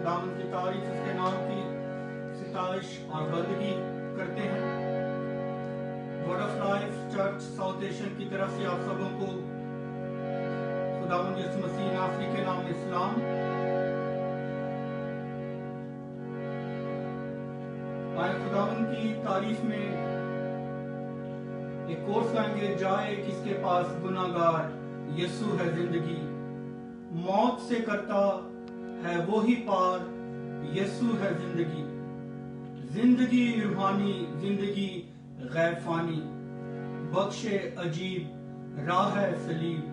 खुदावंद की तारीफ, उसके नाम की सितारिश और बंदगी करते हैं। Word of life church south Asian की तरफ से आप सबों को खुदावंद यीशु मसीह नासरी के नाम में सलाम। आज खुदावंद की तारीफ में एक कोर्स गाएंगे, जाए किसके पास गुनाहगार, यीशु है जिंदगी, मौत से करता है वो ही पार, यीशु है जिंदगी, जिंदगी रूहानी, जिंदगी गैर फानी, बख्शे अजीब राह है सलीब,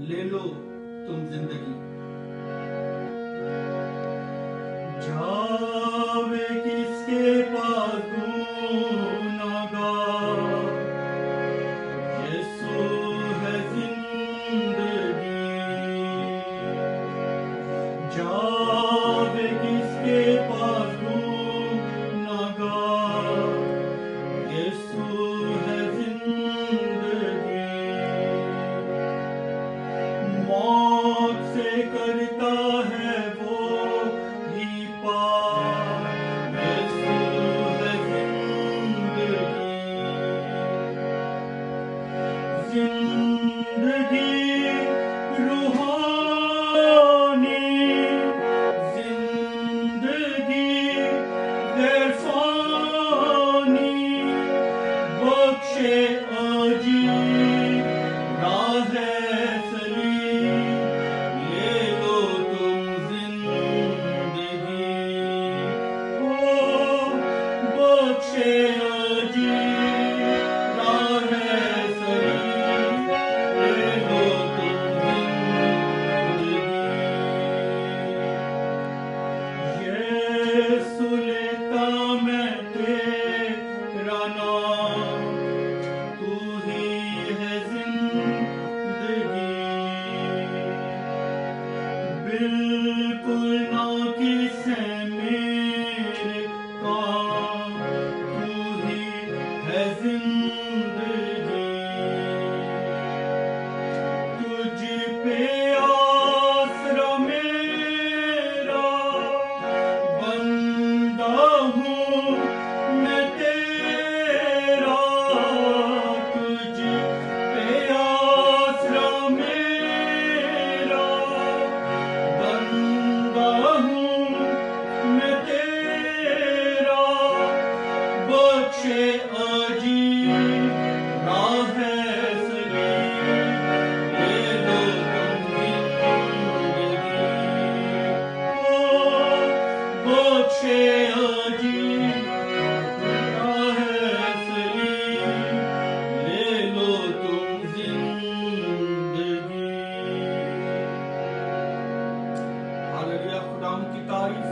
ले लो तुम जिंदगी। जावे किसके पास गुनाहगार, यीशु है जिंदगी, जावे किसके पास गुनाहगार, यीशु है जिंदगी, मौत से करता है वो ही पार, यीशु है जिंदगी, जिंदगी रूहानी, जिंदगी गैर फानी, बख्शे अजीब राह है सलीब, ले लो तुम जिंदगी, ओ बख्शे अजीब राह है सलीब, ले लो तुम जिंदगी। यीशु लेता मैं तेरा नाम, तू ही है जिंदगी, बिल्कुल ना किसे मेरे काम, तू ही है जिंदगी, तुझ पे आसरा मेरा, बंदा हूँ मैं तेरा, तुझ पे आसरा मेरा, बंदा हूँ मैं तेरा, बख्शे अजीब राह है सलीब, ले लो तुम जिंदगी, ओ बख्शे अजीब राह है सलीब, ले लो तुम जिंदगी। हालेलुया, खुदावंद की तारीफ,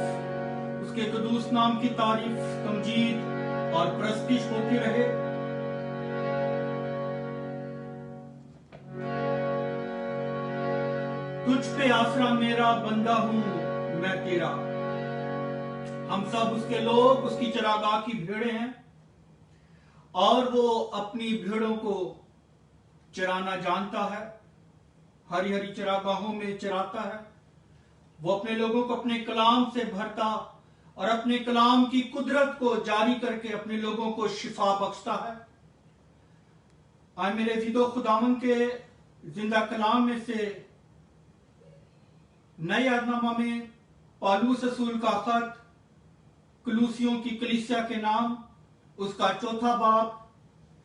उसके कदूस नाम की तारीफ, तमजीद और प्रस्तिश होती रहे। तुझ पे आसरा मेरा, बंदा हूं मैं तेरा। हम सब उसके लोग, उसकी चरागाह की भेड़ें हैं और वो अपनी भेड़ों को चराना जानता है, हरी हरी चरागाहों में चराता है। वो अपने लोगों को अपने कलाम से भरता और अपने कलाम की कुदरत को जारी करके अपने लोगों को शिफा बख्शता है। आज मेरे जिदो खुदावंद के जिंदा कलाम में से नए यादनामा में पौलुस रसूल का खत कुलूसियों की कलीसिया के नाम, उसका 4 बाब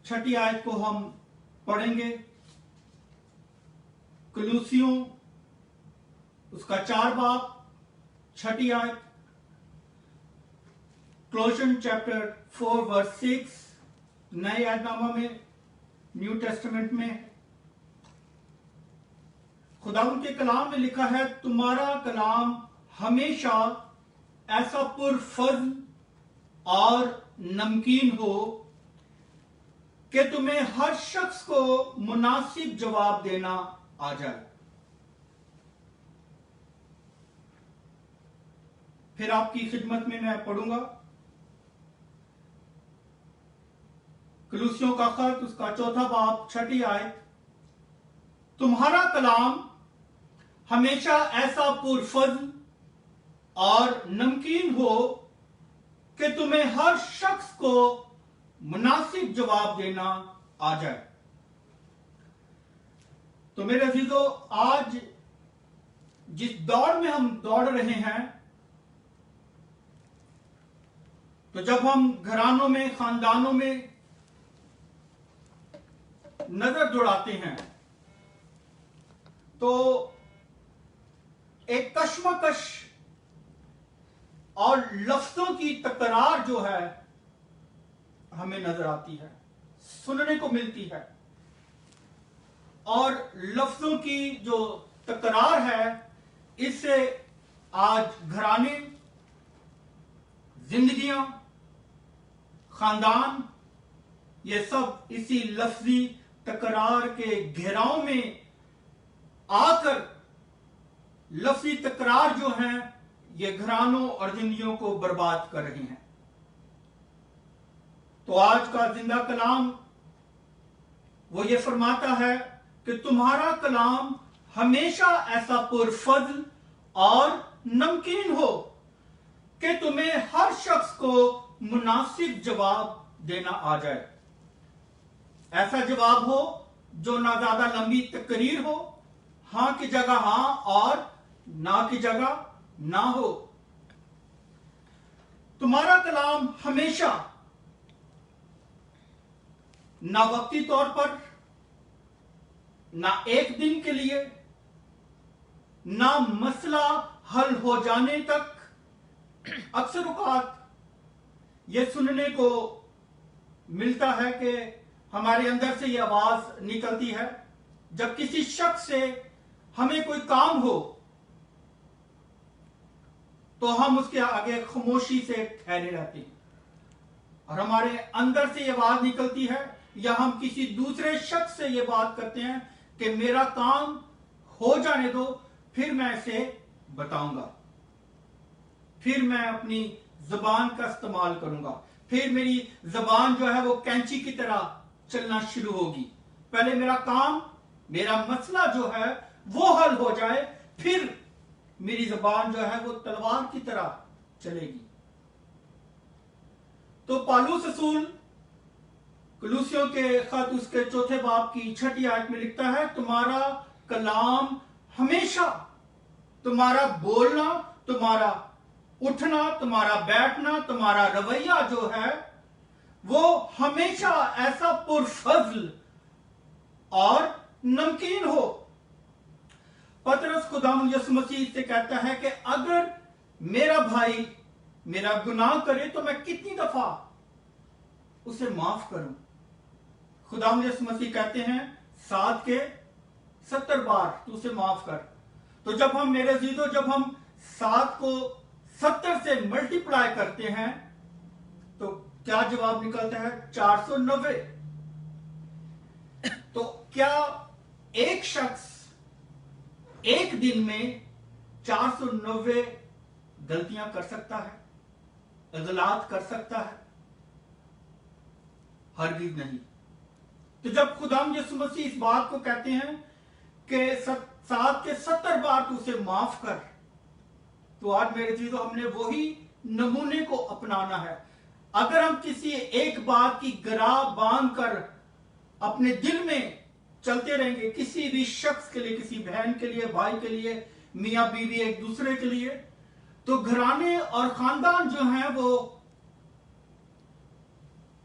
6 आयत को हम पढ़ेंगे। कुलूसियों उसका 4 बाब 6 आयत, क्लोशन चैप्टर 4 वर्स 6 नए यादनामा में, न्यू टेस्टामेंट में। खुदावंद के कलाम में लिखा है, तुम्हारा कलाम हमेशा ऐसा पुरफज़्ल और नमकीन हो कि तुम्हें हर शख्स को मुनासिब जवाब देना आ जाए। फिर आपकी खिदमत में मैं पढ़ूंगा कुलूसियों का खत, उसका 4 बाब 6 आयत। तुम्हारा कलाम हमेशा ऐसा पुरफज़्ल और नमकीन हो कि तुम्हें हर शख्स को मुनासिब जवाब देना आ जाए। तो मेरे अजीजों, आज जिस दौड़ में हम दौड़ रहे हैं, तो जब हम घरानों में, खानदानों में नजर दौड़ाते हैं तो एक कश्मकश और लफ्जों की तकरार जो है हमें नजर आती है, सुनने को मिलती है। और लफ्जों की जो तकरार है, इससे आज घराने, जिंदगियां, खानदान, ये सब इसी लफ्जी तकरार के घेराव में आकर लफ्जी तकरार जो है ये घरानों और जिंदगियों को बर्बाद कर रही हैं। तो आज का जिंदा कलाम वो ये फरमाता है कि तुम्हारा कलाम हमेशा ऐसा पुरफज़ल और नमकीन हो कि तुम्हें हर शख्स को मुनासिब जवाब देना आ जाए। ऐसा जवाब हो जो ना ज्यादा लंबी तकरीर हो, हां की जगह हां और ना की जगह ना हो। तुम्हारा कलाम हमेशा ना वक्ती तौर पर, ना एक दिन के लिए, ना मसला हल हो जाने तक, अक्सर औकात ये सुनने को मिलता है कि हमारे अंदर से ये आवाज निकलती है जब किसी शख्स से हमें कोई काम हो तो हम उसके आगे खामोशी से ठहरे रहते हैं, और हमारे अंदर से ये आवाज निकलती है या हम किसी दूसरे शख्स से ये बात करते हैं कि मेरा काम हो जाने दो, फिर मैं इसे बताऊंगा, फिर मैं अपनी जुबान का इस्तेमाल करूंगा, फिर मेरी जुबान जो है वो कैंची की तरह चलना शुरू होगी। पहले मेरा काम, मेरा मसला जो है वो हल हो जाए, फिर मेरी जुबान जो है वो तलवार की तरह चलेगी। तो पौलुस रसूल कुलूसियों के खत उसके चौथे बाब की 6ठी आयत में लिखता है, तुम्हारा कलाम हमेशा, तुम्हारा बोलना, तुम्हारा उठना, तुम्हारा बैठना, तुम्हारा रवैया जो है वो हमेशा ऐसा पुरफज़ल और नमकीन हो। पतरस खुदावंद यीशु मसीह से कहता है कि अगर मेरा भाई मेरा गुनाह करे तो मैं कितनी दफा उसे माफ करूं। खुदावंद यीशु मसीह कहते हैं 7 के 70 बार तू उसे माफ कर। तो जब हम, मेरे अजीजों, जब हम 7 को 70 से मल्टीप्लाई करते हैं तो क्या जवाब निकलता है? 490। तो क्या एक शख्स एक दिन में 490 गलतियां कर सकता है, गलत कर सकता है? हरगिज़ नहीं। तो जब खुदाम यीशु मसीह इस बात को कहते हैं कि 7 के 70 बार तू उसे माफ कर, तो आज मेरे चीजों हमने वही नमूने को अपनाना है। अगर हम किसी एक बात की गरा बांध कर अपने दिल में चलते रहेंगे, किसी भी शख्स के लिए, किसी बहन के लिए, भाई के लिए, मियां बीवी एक दूसरे के लिए, तो घराने और खानदान जो हैं वो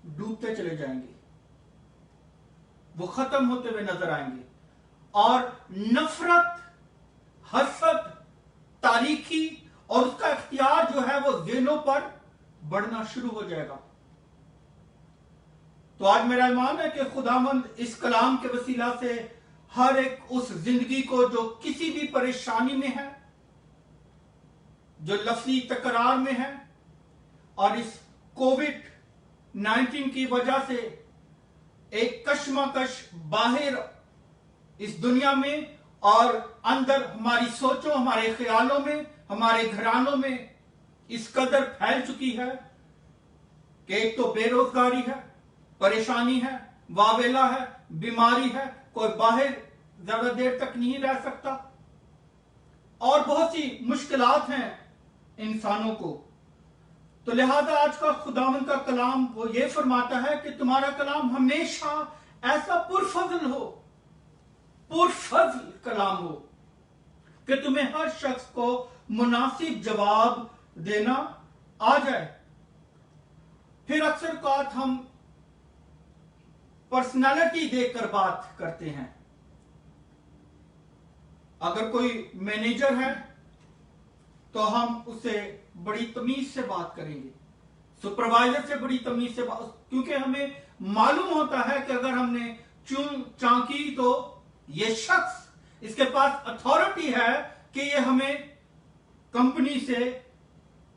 डूबते चले जाएंगे, वो खत्म होते हुए नजर आएंगे, और नफरत, हसद, तारीखी और उसका इख्तियार जो है वो ज़हनों पर बढ़ना शुरू हो जाएगा। तो आज मेरा ईमान है कि खुदावंद इस कलाम के वसीला से हर एक उस जिंदगी को जो किसी भी परेशानी में है, जो लफ्जी तकरार में है, और इस कोविड-19 की वजह से एक कश्मकश बाहर इस दुनिया में और अंदर हमारी सोचों, हमारे ख्यालों में, हमारे घरानों में इस कदर फैल चुकी है कि एक तो बेरोजगारी है, परेशानी है, वावेला है, बीमारी है, कोई बाहर ज्यादा देर तक नहीं रह सकता, और बहुत सी मुश्किलात हैं इंसानों को। तो लिहाजा आज का खुदावन का कलाम वो ये फरमाता है कि तुम्हारा कलाम हमेशा ऐसा पुरफजल हो, पुरफजल कलाम हो कि तुम्हें हर शख्स को मुनासिब जवाब देना आ जाए। फिर अक्सर बात हम पर्सनालिटी देखकर बात करते हैं। अगर कोई मैनेजर है तो हम उससे बड़ी तमीज से बात करेंगे, सुपरवाइजर से बड़ी तमीज से बात, क्योंकि हमें मालूम होता है कि अगर हमने चूं चांकी तो ये शख्स, इसके पास अथॉरिटी है कि ये हमें कंपनी से,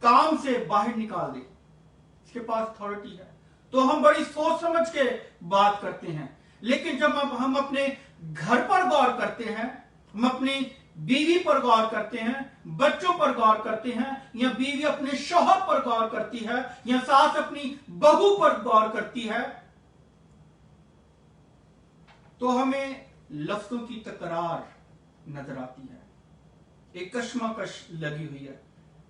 काम से बाहर निकाल दे, इसके पास अथॉरिटी है। तो हम बड़ी सोच समझ के बात करते हैं। लेकिन जब हम अपने घर पर गौर करते हैं, हम अपनी बीवी पर गौर करते हैं, बच्चों पर गौर करते हैं, या बीवी अपने शौहर पर गौर करती है, या सास अपनी बहू पर गौर करती है, तो हमें लफ्जों की तकरार नजर आती है, एक कश्मकश लगी हुई है,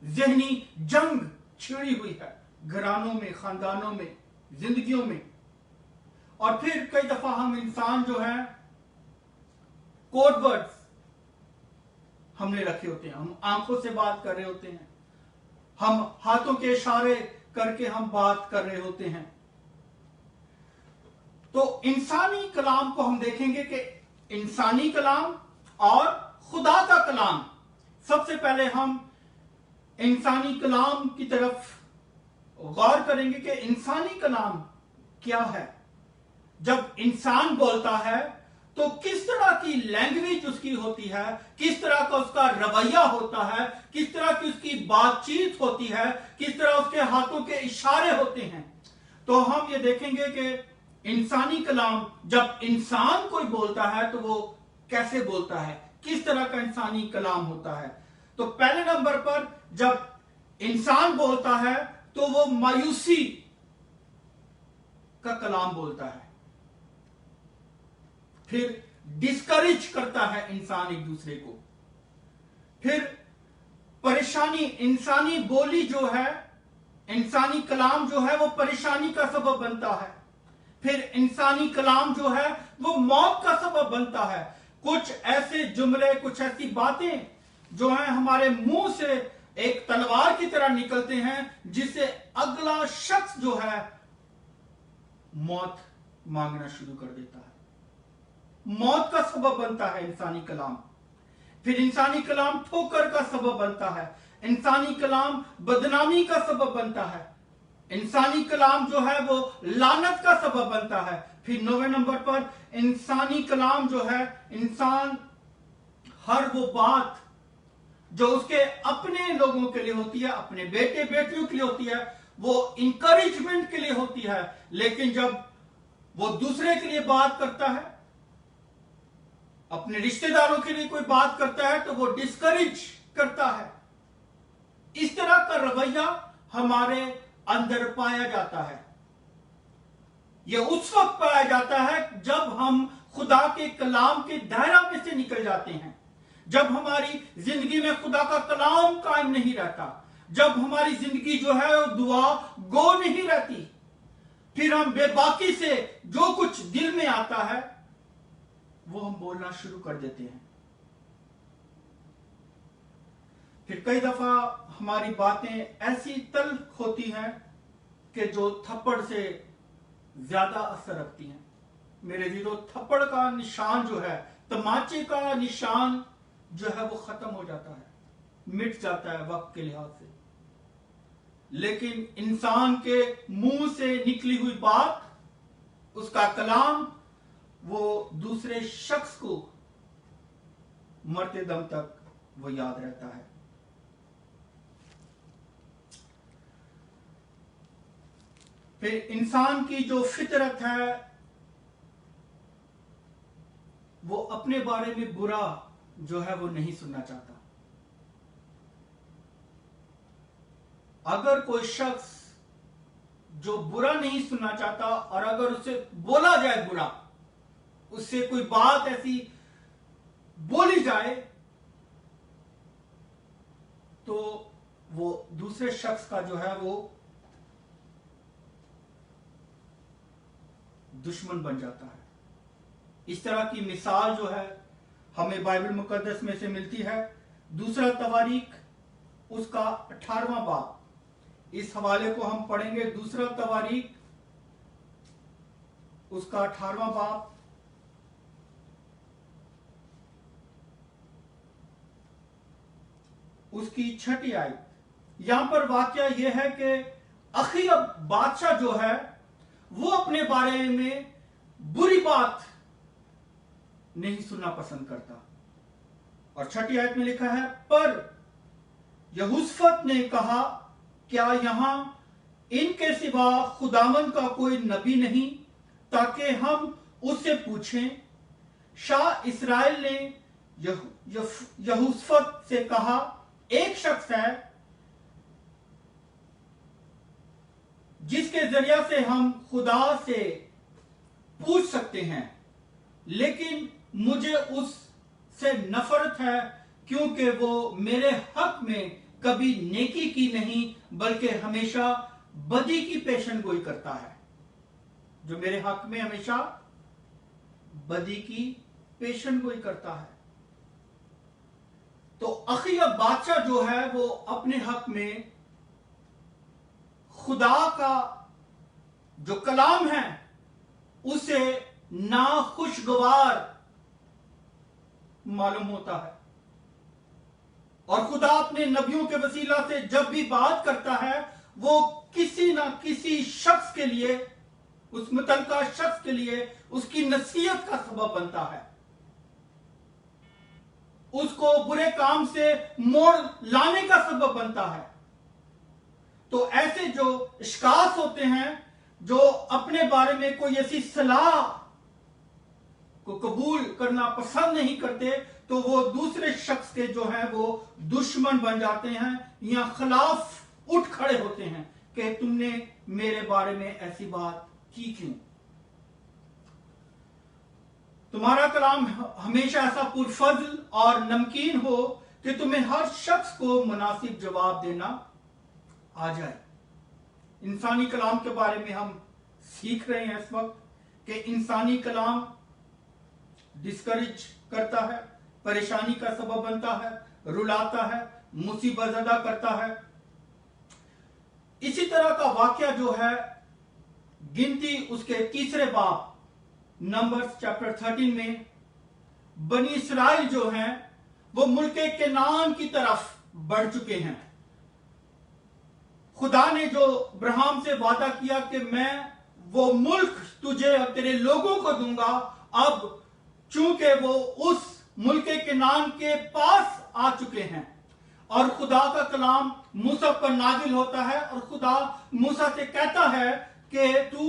जहनी जंग छिड़ी हुई है घरानों में, खानदानों में, जिंदगियों में। और फिर कई दफा हम इंसान जो है कोड वर्ड्स हमने रखे होते हैं, हम आंखों से बात कर रहे होते हैं, हम हाथों के इशारे करके हम बात कर रहे होते हैं। तो इंसानी कलाम को हम देखेंगे कि इंसानी कलाम और खुदा का कलाम। सबसे पहले हम इंसानी कलाम की तरफ गौर करेंगे कि इंसानी कलाम क्या है। जब इंसान बोलता है तो किस तरह की लैंग्वेज उसकी होती है, किस तरह का उसका रवैया होता है, किस तरह की उसकी बातचीत होती है, किस तरह उसके हाथों के इशारे होते हैं। तो हम ये देखेंगे कि इंसानी कलाम, जब इंसान कोई बोलता है तो वो कैसे बोलता है, किस तरह का इंसानी कलाम होता है। तो पहले नंबर पर जब इंसान बोलता है तो वो मायूसी का कलाम बोलता है, फिर डिस्करेज करता है इंसान एक दूसरे को, फिर परेशानी, इंसानी बोली जो है, इंसानी कलाम जो है वो परेशानी का सबब बनता है, फिर इंसानी कलाम जो है वो मौत का सबब बनता है। कुछ ऐसे जुमले, कुछ ऐसी बातें जो है हमारे मुंह से एक तलवार की तरह निकलते हैं, जिससे अगला शख्स जो है मौत मांगना शुरू कर देता है, मौत का सबब बनता है इंसानी कलाम। फिर इंसानी कलाम ठोकर का सबब बनता है, इंसानी कलाम बदनामी का सबब बनता है, इंसानी कलाम जो है वो लानत का सबब बनता है। फिर 9वें नंबर पर इंसानी कलाम जो है, इंसान हर वो बात जो उसके अपने लोगों के लिए होती है, अपने बेटे बेटियों के लिए होती है, वो इंकरेजमेंट के लिए होती है, लेकिन जब वो दूसरे के लिए बात करता है, अपने रिश्तेदारों के लिए कोई बात करता है, तो वो डिस्करेज करता है। इस तरह का रवैया हमारे अंदर पाया जाता है। यह उस वक्त पाया जाता है जब हम खुदा के कलाम के दायरा में से निकल जाते हैं, जब हमारी जिंदगी में खुदा का कलाम कायम नहीं रहता, जब हमारी जिंदगी जो है वो दुआ गो नहीं रहती, फिर हम बेबाकी से जो कुछ दिल में आता है वो हम बोलना शुरू कर देते हैं। फिर कई दफा हमारी बातें ऐसी तल्ख होती हैं कि जो थप्पड़ से ज्यादा असर रखती हैं। मेरे जीरो, थप्पड़ का निशान जो है, तमाचे का निशान जो है वो खत्म हो जाता है, मिट जाता है वक्त के लिहाज से, लेकिन इंसान के मुंह से निकली हुई बात, उसका कलाम, वो दूसरे शख्स को मरते दम तक वो याद रहता है। फिर इंसान की जो फितरत है वो अपने बारे में बुरा जो है वो नहीं सुनना चाहता। अगर कोई शख्स जो बुरा नहीं सुनना चाहता और अगर उससे बोला जाए बुरा, उससे कोई बात ऐसी बोली जाए, तो वो दूसरे शख्स का जो है वो दुश्मन बन जाता है। इस तरह की मिसाल जो है हमें बाइबल मुकद्दस में से मिलती है। दूसरा तवारीख उसका 18वां बाब, इस हवाले को हम पढ़ेंगे। दूसरा तवारीख उसका 18वां बाब, उसकी 6ठी आयत। यहां पर वाकया यह है कि अखीब बादशाह जो है वो अपने बारे में बुरी बात नहीं सुनना पसंद करता। और 6ठी आयत में लिखा है, पर यहोशफत ने कहा, क्या यहां इनके सिवा खुदावन का कोई नबी नहीं, ताकि हम उससे पूछें। शाह इस्राएल ने यहोशफत से कहा, एक शख्स है जिसके जरिया से हम खुदा से पूछ सकते हैं, लेकिन मुझे उससे नफरत है, क्योंकि वो मेरे हक में कभी नेकी की नहीं बल्कि हमेशा बदी की पेशन गोई करता है। जो मेरे हक में हमेशा बदी की पेशन गोई करता है। तो अखीब बादशाह जो है वो अपने हक में खुदा का जो कलाम है उसे नाखुशगवार मालूम होता है। और खुदा अपने नबियों के वसीला से जब भी बात करता है वो किसी ना किसी शख्स के लिए, उस मुतलका शख्स के लिए उसकी नसीहत का सबब बनता है, उसको बुरे काम से मोड़ लाने का सबब बनता है। तो ऐसे जो इश्कास होते हैं जो अपने बारे में कोई ऐसी सलाह को कबूल करना पसंद नहीं करते, तो वो दूसरे शख्स के जो है वो दुश्मन बन जाते हैं या खिलाफ उठ खड़े होते हैं कि तुमने मेरे बारे में ऐसी बात की क्यों। तुम्हारा कलाम हमेशा ऐसा पुरफज़ल और नमकीन हो कि तुम्हें हर शख्स को मुनासिब जवाब देना आ जाए। इंसानी कलाम के बारे में हम सीख रहे हैं इस वक्त कि इंसानी कलाम डिस्करेज करता है, परेशानी का सबब बनता है, रुलाता है, मुसीबत ज़दा करता है। इसी तरह का वाकया जो है गिनती उसके 3रे बाब नंबर्स चैप्टर 13 में बनी इसराइल जो हैं वो मुल्के केनान की तरफ बढ़ चुके हैं। खुदा ने जो अब्राहम से वादा किया कि मैं वो मुल्क तुझे और तेरे लोगों को दूंगा, अब चूंकि वो उस मुल्के केनान के पास आ चुके हैं और खुदा का कलाम मूसा पर नाजिल होता है और खुदा मूसा से कहता है कि तू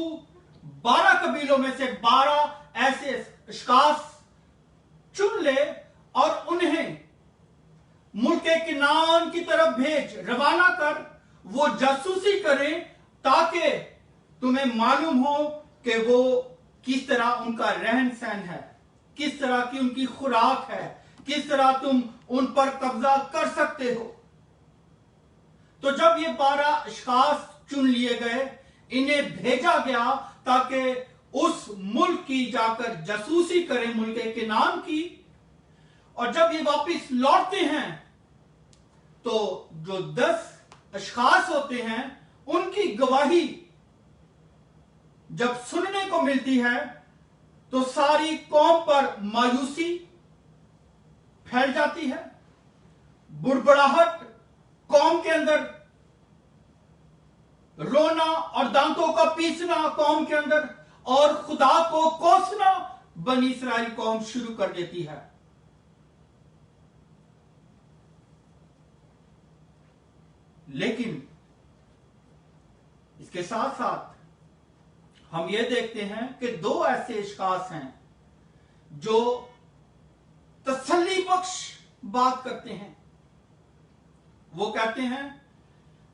12 कबीलों में से 12 ऐसे इश्कास चुन ले और उन्हें मुल्के केनान की तरफ भेज, रवाना कर, वो जासूसी करें ताकि तुम्हें मालूम हो कि वो किस तरह उनका रहन सहन है, किस तरह की उनकी खुराक है, किस तरह तुम उन पर कब्जा कर सकते हो। तो जब ये 12 इश्कास चुन लिए गए, इन्हें भेजा गया ताकि उस मुल्क की जाकर जासूसी करें, मुल्के केनान की। और जब ये वापस लौटते हैं तो जो 10 अशखास होते हैं उनकी गवाही जब सुनने को मिलती है तो सारी कौम पर मायूसी फैल जाती है, बुड़बड़ाहट, कौम के अंदर रोना और दांतों का पीसना कौम के अंदर, और खुदा को कोसना बनी इस्राएल कौम शुरू कर देती है। लेकिन इसके साथ साथ हम ये देखते हैं कि 2 ऐसे इश्कास हैं जो तसल्ली बख्श बात करते हैं। वो कहते हैं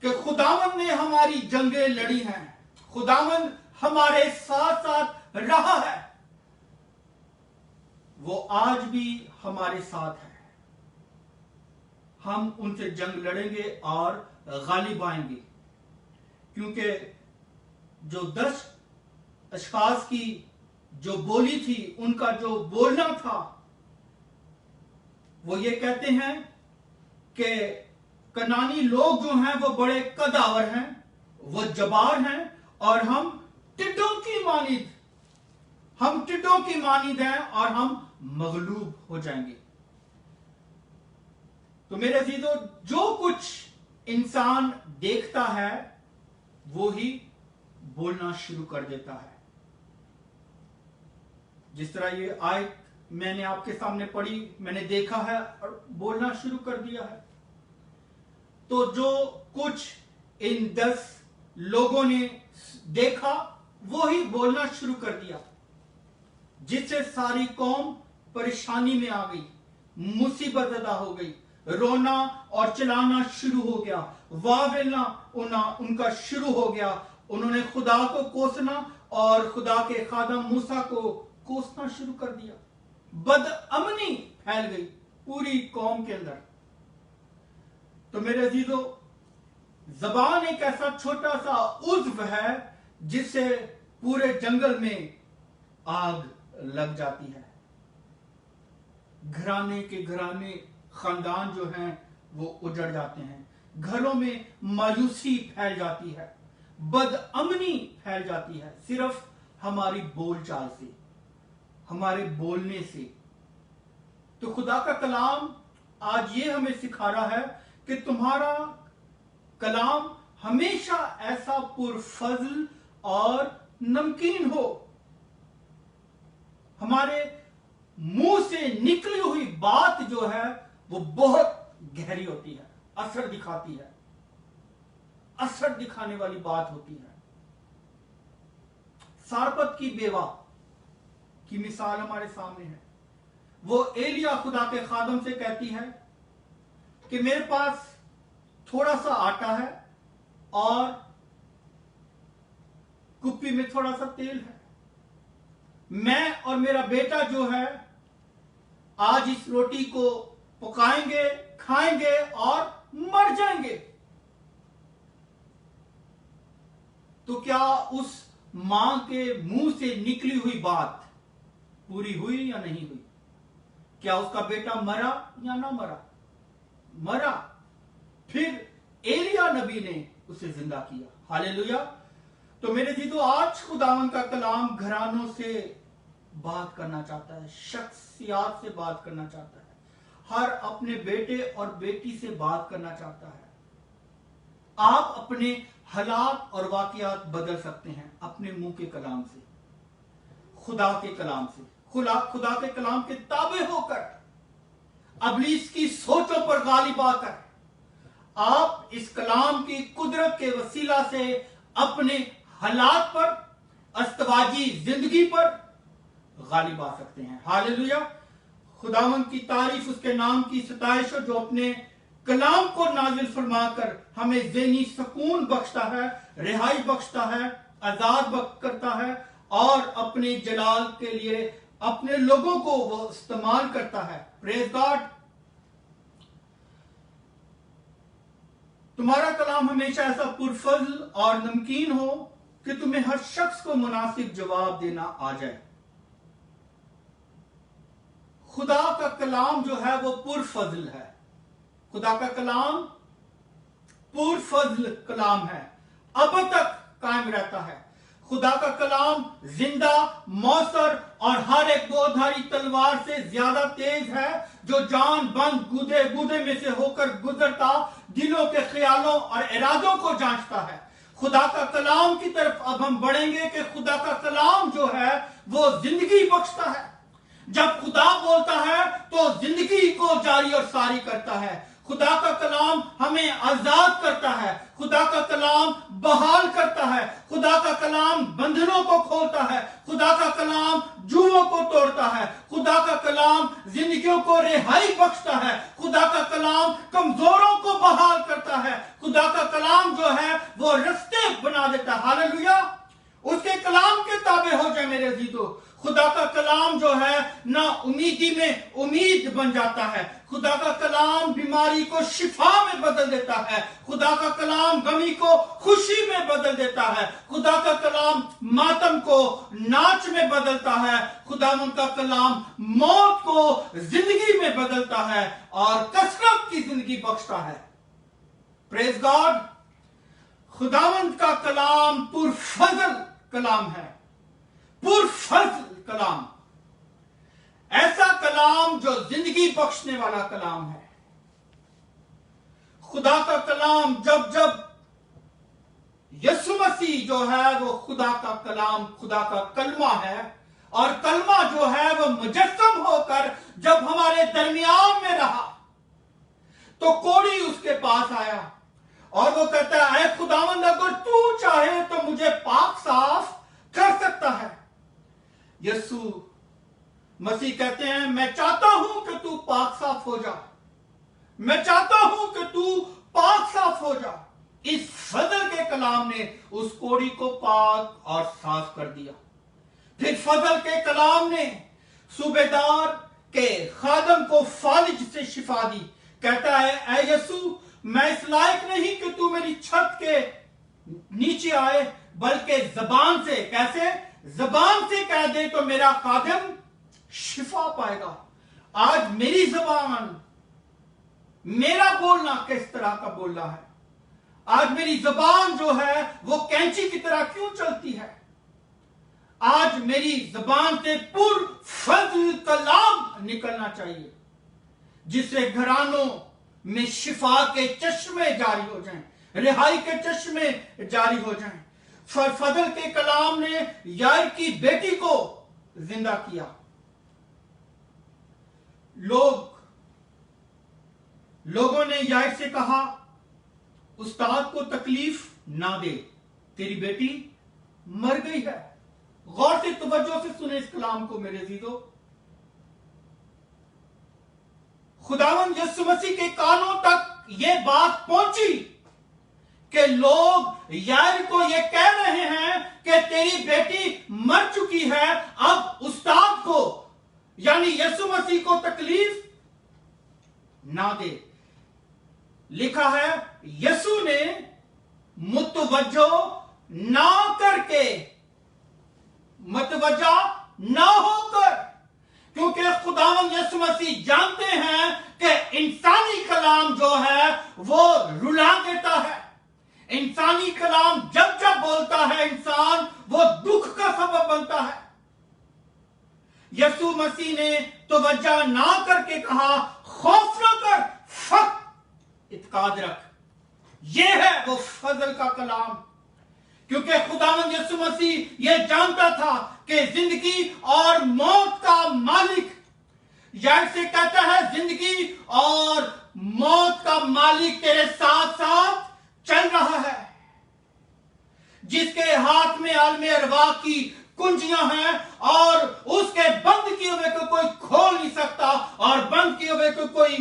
कि खुदावंद ने हमारी जंगें लड़ी हैं, खुदावंद हमारे साथ साथ रहा है, वो आज भी हमारे साथ है। हम उनसे जंग लड़ेंगे और गालिब आएंगे, क्योंकि जो 10 अशखास की जो बोली थी, उनका जो बोलना था, वो ये कहते हैं कि कनानी लोग जो हैं वो बड़े कदावर हैं, वो जबार हैं, और हम टिड्डों की मानिद हैं और हम मगलूब हो जाएंगे। तो मेरे अजीजों, जो कुछ इंसान देखता है वो ही बोलना शुरू कर देता है। जिस तरह ये आयत मैंने आपके सामने पढ़ी, मैंने देखा है और बोलना शुरू कर दिया है। तो जो कुछ इन 10 लोगों ने देखा वो ही बोलना शुरू कर दिया, जिससे सारी कौम परेशानी में आ गई, मुसीबत अदा हो गई, रोना और चिल्लाना शुरू हो गया, वावेलना उनका शुरू हो गया। उन्होंने खुदा को कोसना और खुदा के खादम मूसा को कोसना शुरू कर दिया। बदअमनी फैल गई पूरी कौम के अंदर। तो मेरे अजीजों, जबान एक ऐसा छोटा सा उज्व है जिससे पूरे जंगल में आग लग जाती है। घराने के घराने, खानदान जो हैं वो उजड़ जाते हैं, घरों में मायूसी फैल जाती है, बदअमनी फैल जाती है, सिर्फ हमारी बोलचाल से, हमारे बोलने से। तो खुदा का कलाम आज ये हमें सिखा रहा है कि तुम्हारा कलाम हमेशा ऐसा पुरफज़ल और नमकीन हो। हमारे मुंह से निकली हुई बात जो है वो बहुत गहरी होती है, असर दिखाती है, असर दिखाने वाली बात होती है। सारपत की बेवा की मिसाल हमारे सामने है। वो एलिया खुदा के खादम से कहती है कि मेरे पास थोड़ा सा आटा है और कुप्पी में थोड़ा सा तेल है, मैं और मेरा बेटा जो है आज इस रोटी को पकाएंगे, खाएंगे और मर जाएंगे। तो क्या उस मां के मुंह से निकली हुई बात पूरी हुई या नहीं हुई? क्या उसका बेटा मरा या ना मरा? मरा। फिर एलिया नबी ने उसे जिंदा किया। हालेलुया। तो मेरे जीतो, आज खुदावन का कलाम घरानों से बात करना चाहता है, शख्सियात से बात करना चाहता है, हर अपने बेटे और बेटी से बात करना चाहता है। आप अपने हालात और वाकयात बदल सकते हैं अपने मुंह के कलाम से, खुदा के कलाम से, खुदा के कलाम के ताबे होकर, अबलीस की सोचों पर गालिब आकर आप इस कलाम की कुदरत के वसीला से अपने हालात पर, अस्तवाजी जिंदगी पर गालिब आ सकते हैं। हालेलुया। खुदावन की तारीफ, उसके नाम की सताइश, जो अपने कलाम को नाजिल फरमाकर हमें ज़हनी सुकून बख्शता है, रिहाई बख्शता है, आजाद करता है और अपने जलाल के लिए अपने लोगों को वो इस्तेमाल करता है। Praise God. तुम्हारा कलाम हमेशा ऐसा पुरफज़ल और नमकीन हो कि तुम्हें हर शख्स को मुनासिब जवाब देना आ जाए। खुदा का कलाम जो है वो पुरफज़ल है। खुदा का कलाम पुरफज़ल कलाम है, अब तक कायम रहता है। खुदा का कलाम जिंदा, मौसर और हर एक दोधारी तलवार से ज्यादा तेज है, जो जान बंद गुदे गुदे में से होकर गुजरता दिलों के ख्यालों और इरादों को जांचता है। खुदा का कलाम की तरफ अब हम बढ़ेंगे कि खुदा का कलाम जो है वो जिंदगी बख्शता है। जब खुदा बोलता है तो जिंदगी को जारी और सारी करता है। खुदा का कलाम हमें आजाद करता है, खुदा का कलाम बहाल करता है, खुदा का कलाम बंधनों को खोलता है, खुदा का कलाम जुओं को तोड़ता है, खुदा का कलाम जिंदगियों को रिहाई बख्शता है, खुदा का कलाम कमजोरों को बहाल करता है, खुदा का कलाम जो है वो रास्ते बना देता है। हालेलुया। उसके कलाम के ताबे हो जाए मेरे अजीजों। खुदा का कलाम जो है ना उम्मीदी में उम्मीद बन जाता है। खुदा का कलाम बीमारी को शिफा में बदल देता है। खुदा का कलाम गमी को खुशी में बदल देता है। खुदा का कलाम मातम को नाच में बदलता है। खुदावंद का कलाम मौत को जिंदगी में बदलता है और कसरत की जिंदगी बख्शता है। Praise God. खुदावंद का कलाम पुरफजल कलाम है, पुरफजल कलाम, ऐसा कलाम जो जिंदगी बख्शने वाला कलाम है। खुदा का कलाम जब जब यीशु मसीह जो है वो खुदा का कलाम, खुदा का कलमा है, और कलमा जो है वो मुजस्सम होकर जब हमारे दरमियान में रहा तो कोढ़ी उसके पास आया और वो कहता है, खुदावंद अगर तू चाहे तो मुझे पाक साफ कर सकता है। यीशु मसीह कहते हैं, मैं चाहता हूं कि तू पाक साफ हो जा, मैं चाहता हूं कि तू पाक साफ हो जा। इस फजल के कलाम ने उस कोढ़ी को पाक और साफ कर दिया। फिर फजल के कलाम ने सूबेदार के खादम को फालिज से शिफा दी। कहता है, ऐ यीशु, मैं इस लायक नहीं कि तू मेरी छत के नीचे आए, बल्कि जबान से, कैसे? जबान से कह दे तो मेरा खादिम शिफा पाएगा। आज मेरी जबान, मेरा बोलना किस तरह का बोलना है? आज मेरी जबान जो है वो कैंची की तरह क्यों चलती है? आज मेरी जबान से पुरफजल कलाम निकलना चाहिए, जिससे घरानों में शिफा के चश्मे जारी हो जाएं, रिहाई के चश्मे जारी हो जाएं। फजल के कलाम ने यार की बेटी को जिंदा किया। लोगों ने यार से कहा, उस्ताद को तकलीफ ना दे, तेरी बेटी मर गई है। गौर से तवज्जो से सुने इस कलाम को मेरे अजीजों। खुदावंद यीशु मसीह के कानों तक यह बात पहुंची कि लोग यार को यह कह रहे हैं कि तेरी बेटी मर चुकी है, अब उस्ताद को यानी यीशु मसीह को तकलीफ ना दे। लिखा है, यीशु ने मुतवज्जो ना करके, मुतवज्जा ना होकर, क्योंकि खुदावंद यीशु मसीह जानते हैं कि इंसानी कलाम जो है वो रुला देता है। इंसानी कलाम जब जब बोलता है इंसान, वो दुख का सबब बनता है। यीशु मसीह ने तवज्जा ना करके कहा, खौफ न कर, फक्त इत्काद रख। ये है वो फजल का कलाम, क्योंकि खुदावंद यीशु मसीह यह जानता था कि जिंदगी और मौत का मालिक, यार से कहता है, जिंदगी और मौत का मालिक तेरे साथ साथ चल रहा है, जिसके हाथ में आलमे अरवाह की कुंजियां हैं और उसके बंद किए हुए को कोई खोल नहीं सकता और बंद किए हुए को कोई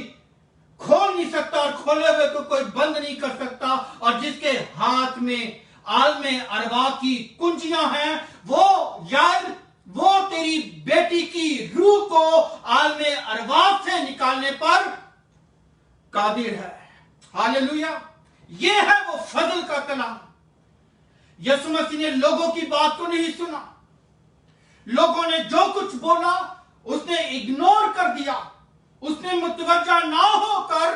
खोल नहीं सकता और खोले हुए को कोई बंद नहीं कर सकता, और जिसके हाथ में आलमे अरवाह की कुंजियां हैं, वो यार वो तेरी बेटी की रूह को आलमे अरवाह से निकालने पर कादिर है। हालेलुया। ये है वो फजल का कलाम। यीशु मसीह ने लोगों की बात को नहीं सुना, लोगों ने जो कुछ बोला उसने इग्नोर कर दिया, उसने मुतवज्जा ना होकर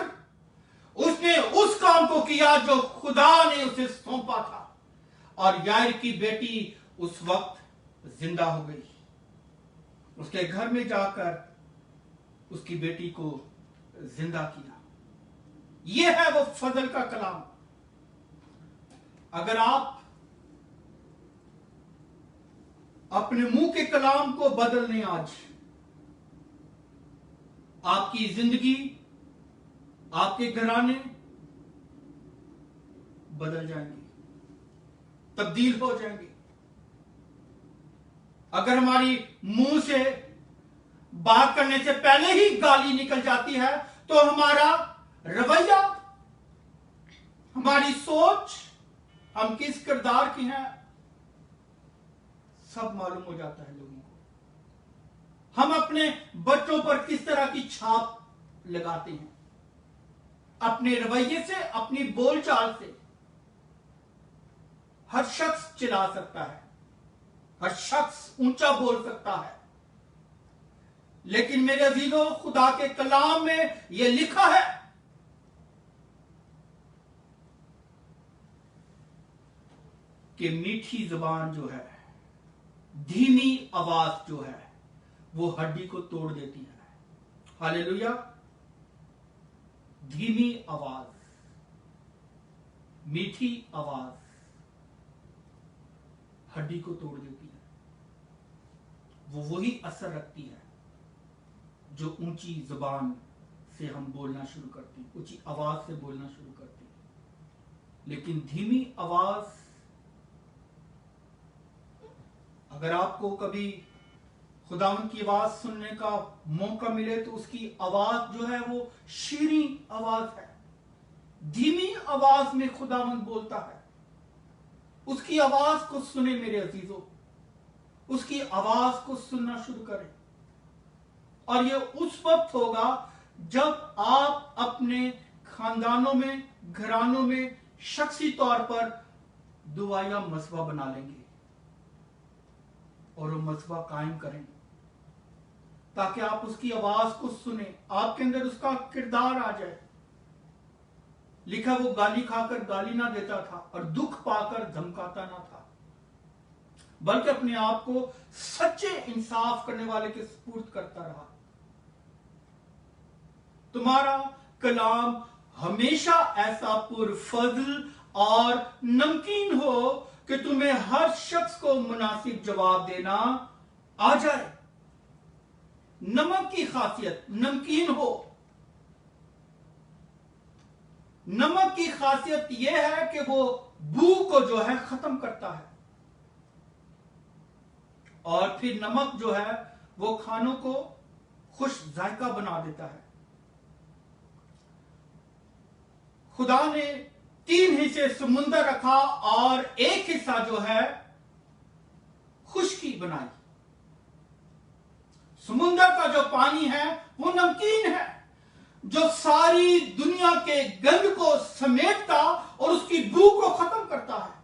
उसने उस काम को किया जो खुदा ने उसे सौंपा था, और यार की बेटी उस वक्त जिंदा हो गई। उसके घर में जाकर उसकी बेटी को जिंदा किया। यह है वो फजल का कलाम। अगर आप अपने मुंह के कलाम को बदल लें आज, आपकी जिंदगी, आपके घराने बदल जाएंगे, तब्दील हो जाएंगे। अगर हमारी मुंह से बात करने से पहले ही गाली निकल जाती है, तो हमारा रवैया, हमारी सोच, हम किस किरदार की हैं, सब मालूम हो जाता है लोगों को। हम अपने बच्चों पर किस तरह की छाप लगाते हैं, अपने रवैये से, अपनी बोलचाल से। हर शख्स चिल्ला सकता है, हर शख्स ऊंचा बोल सकता है, लेकिन मेरे अजीजों, खुदा के कलाम में यह लिखा है कि मीठी जुबान जो है, धीमी आवाज जो है, वो हड्डी को तोड़ देती है। हालेलुया। धीमी आवाज, मीठी आवाज हड्डी को तोड़ देती है। वो वही असर रखती है जो ऊंची जुबान से हम बोलना शुरू करते हैं, ऊंची आवाज से बोलना शुरू करते हैं। लेकिन धीमी आवाज, अगर आपको कभी खुदावन की आवाज सुनने का मौका मिले तो उसकी आवाज जो है वो शीरी आवाज है। धीमी आवाज में खुदावन बोलता है। उसकी आवाज को सुने मेरे अजीजों, उसकी आवाज को सुनना शुरू करें। और ये उस वक्त होगा जब आप अपने खानदानों में, घरानों में शख्सी तौर पर दुआया मसवा बना लेंगे और वो मसवा कायम करें, ताकि आप उसकी आवाज को सुने, आपके अंदर उसका किरदार आ जाए। लिखा, वो गाली खाकर गाली ना देता था और दुख पाकर धमकाता ना था, बल्कि अपने आप को सच्चे इंसाफ करने वाले के सुपुर्द करता रहा। तुम्हारा कलाम हमेशा ऐसा पुरफज़ल और नमकीन हो कि तुम्हें हर शख्स को मुनासिब जवाब देना आ जाए। नमक की खासियत नमकीन हो। नमक की खासियत यह है कि वो बू को जो है खत्म करता है, और फिर नमक जो है वो खानों को खुश जायका बना देता है। खुदा ने 3 हिस्से समुंदर रखा और एक हिस्सा जो है खुश्की बनाई। समुंदर का जो पानी है वो नमकीन है, जो सारी दुनिया के गंद को समेटता और उसकी बू को खत्म करता है।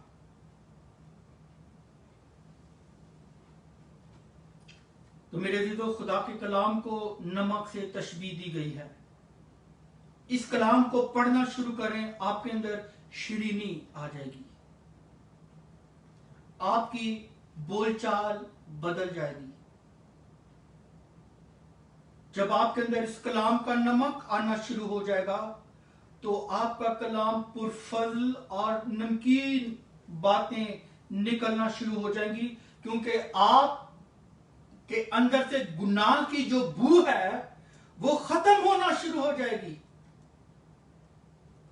तो मेरे अजीजों, खुदा के कलाम को नमक से तशबीह दी गई है। इस कलाम को पढ़ना शुरू करें, आपके अंदर शीरीनी आ जाएगी, आपकी बोलचाल बदल जाएगी। जब आपके अंदर इस कलाम का नमक आना शुरू हो जाएगा तो आपका कलाम पुरफज़ल और नमकीन बातें निकलना शुरू हो जाएंगी, क्योंकि आप के अंदर से गुनाह की जो बू है वो खत्म होना शुरू हो जाएगी।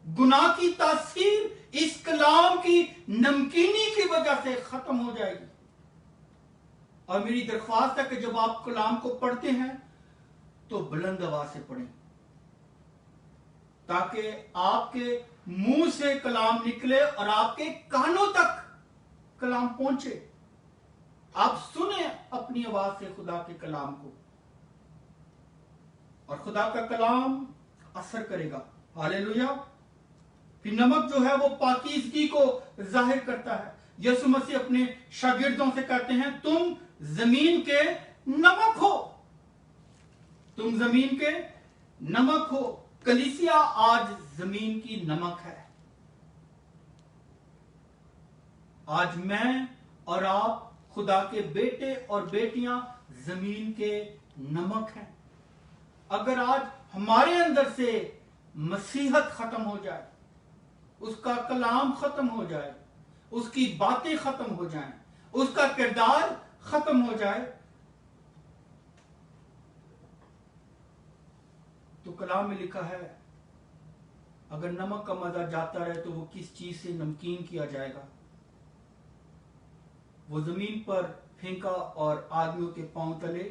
गुनाह की तासीर इस कलाम की नमकीनी की वजह से खत्म हो जाएगी। और मेरी दरख्वास्त है कि जब आप कलाम को पढ़ते हैं तो बुलंद आवाज से पढ़ें, ताकि आपके मुंह से कलाम निकले और आपके कानों तक कलाम पहुंचे। आप सुने अपनी आवाज से खुदा के कलाम को, और खुदा का कलाम असर करेगा। हालेलुया। फिर नमक जो है वो पाकीज़गी को जाहिर करता है। यीशु मसीह अपने शागिर्दों से कहते हैं, तुम जमीन के नमक हो, तुम जमीन के नमक हो। कलीसिया आज जमीन की नमक है। आज मैं और आप खुदा के बेटे और बेटियां जमीन के नमक हैं। अगर आज हमारे अंदर से मसीहत खत्म हो जाए, उसका कलाम खत्म हो जाए, उसकी बातें खत्म हो जाएं, उसका किरदार खत्म हो जाए, तो कलाम में लिखा है, अगर नमक का मजा जाता रहे तो वो किस चीज से नमकीन किया जाएगा। वो जमीन पर फेंका और आदमियों के पांव तले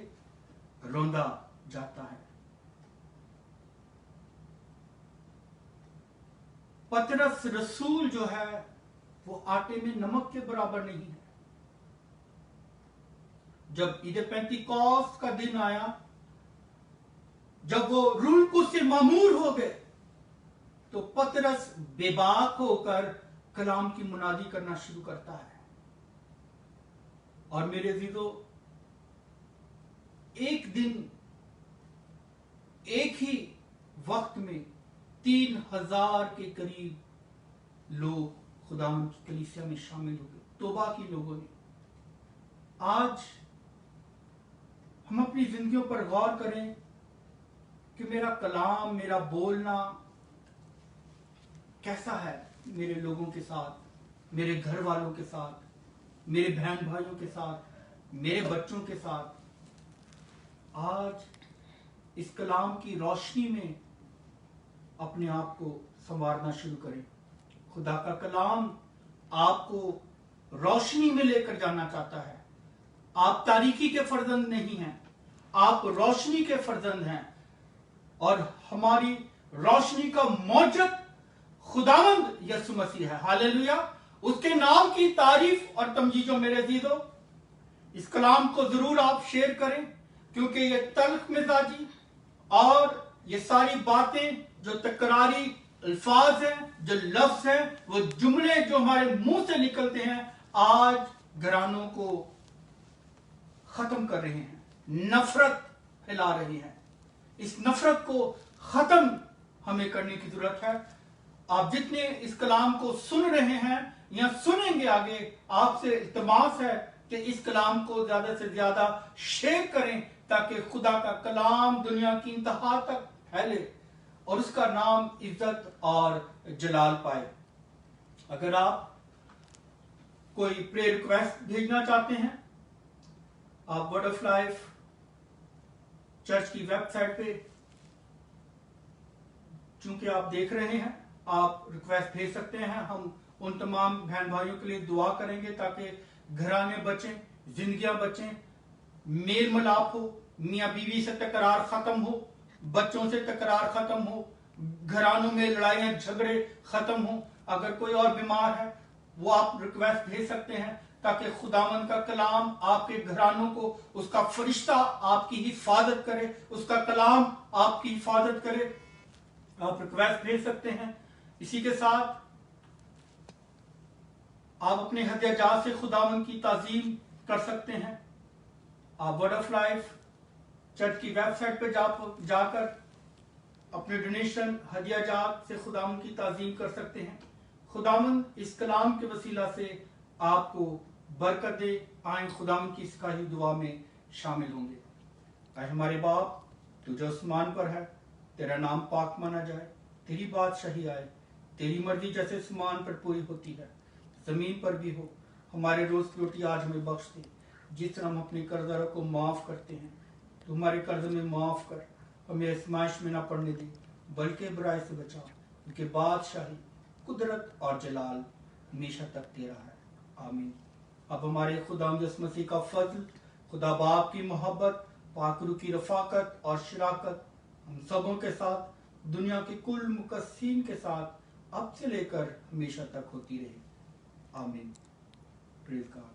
रौंदा जाता है। पतरस रसूल जो है वो आटे में नमक के बराबर नहीं है। जब ईद पेंतिकोस्त का दिन आया, जब वो रूह से मामूर हो गए, तो पतरस बेबाक होकर कलाम की मुनादी करना शुरू करता है। और मेरे अजीजों, एक दिन एक ही वक्त में 3000 के करीब लोग खुदावंद की कलीसिया में शामिल हो गए, तौबा की लोगों ने। आज हम अपनी जिंदगियों पर गौर करें कि मेरा कलाम, मेरा बोलना कैसा है मेरे लोगों के साथ, मेरे घर वालों के साथ, मेरे बहन भाइयों के साथ, मेरे बच्चों के साथ। आज इस कलाम की रोशनी में अपने आप को संवारना शुरू करें। खुदा का कलाम आपको रोशनी में लेकर जाना चाहता है। आप तारीकी के फर्जंद नहीं हैं, आप रोशनी के फर्जंद हैं। और हमारी रोशनी का मौजूद खुदावंद यीशु मसीह है। हालेलुया। उसके नाम की तारीफ और तमजीदो मेरे अजीजों, इस कलाम को जरूर आप शेयर करें, क्योंकि ये तल्ख मिजाजी और ये सारी बातें जो तकरारी अल्फाज हैं, जो लफ्ज हैं, वो जुमले जो हमारे मुंह से निकलते हैं, आज घरानों को खत्म कर रहे हैं, नफरत फैला रहे हैं। इस नफरत को खत्म हमें करने की जरूरत है। आप जितने इस कलाम को सुन रहे हैं या सुनेंगे आगे, आपसे इल्तिमास है कि इस कलाम को ज्यादा से ज्यादा शेयर करें, ताकि खुदा का कलाम दुनिया की इंतहा तक फैले और उसका नाम इज्जत और जलाल पाए। अगर आप कोई प्रेयर रिक्वेस्ट भेजना चाहते हैं, आप वर्ड ऑफ लाइफ चर्च की वेबसाइट पे चूंकि आप देख रहे हैं, आप रिक्वेस्ट भेज सकते हैं। हम उन तमाम बहन भाइयों के लिए दुआ करेंगे ताकि घराने बचें, जिंदगियां बचें, मेल मिलाप हो, मियां बीवी से तकरार खत्म हो, बच्चों से तकरार खत्म हो, घरानों में लड़ाइयां झगड़े खत्म हो। अगर कोई और बीमार है, वो आप रिक्वेस्ट भेज सकते हैं ताकि खुदावंद का कलाम आपके घरानों को, उसका फरिश्ता आपकी हिफाजत करे, उसका कलाम आपकी हिफाजत करे। आप रिक्वेस्ट भेज सकते हैं। इसी के साथ आप अपने हदिया से खुदावंद की ताजीम कर सकते हैं। आप वर्ड ऑफ लाइफ चर्च की वेबसाइट पर जाकर अपने डोनेशन हदिया जात से खुदावंद की ताजीम कर सकते हैं। खुदावंद इस कलाम के वसीला से आपको बरकत दे। आए खुदावंद की सिखाई दुआ में शामिल होंगे। आए हमारे बाप, तू जो आसमान पर है, तेरा नाम पाक माना जाए, तेरी बादशाही आए, तेरी मर्जी जैसे आसमान पर पूरी होती है, जमीन पर भी हो। हमारे रोज की रोटी आज हमें बख्श दे, जिस तरह हम अपने कर्जदारों को माफ करते हैं। तू हमारे कर्ज में माफ कर, हमें आजमाइश में ना पड़ने दे, बल्कि बुराई से बचा, उनके बादशाही, कुदरत और जलाल हमेशा तक तेरा है। आमीन। अब हमारे खुदा यीशु मसीह का फजल, खुदा बाप की मोहब्बत, पाक रूह की रफाकत और शराकत हम सबों के साथ, दुनिया के कुल मुकस्सीन के साथ अब से लेकर हमेशा तक होती रहे। आमीन। Praise God.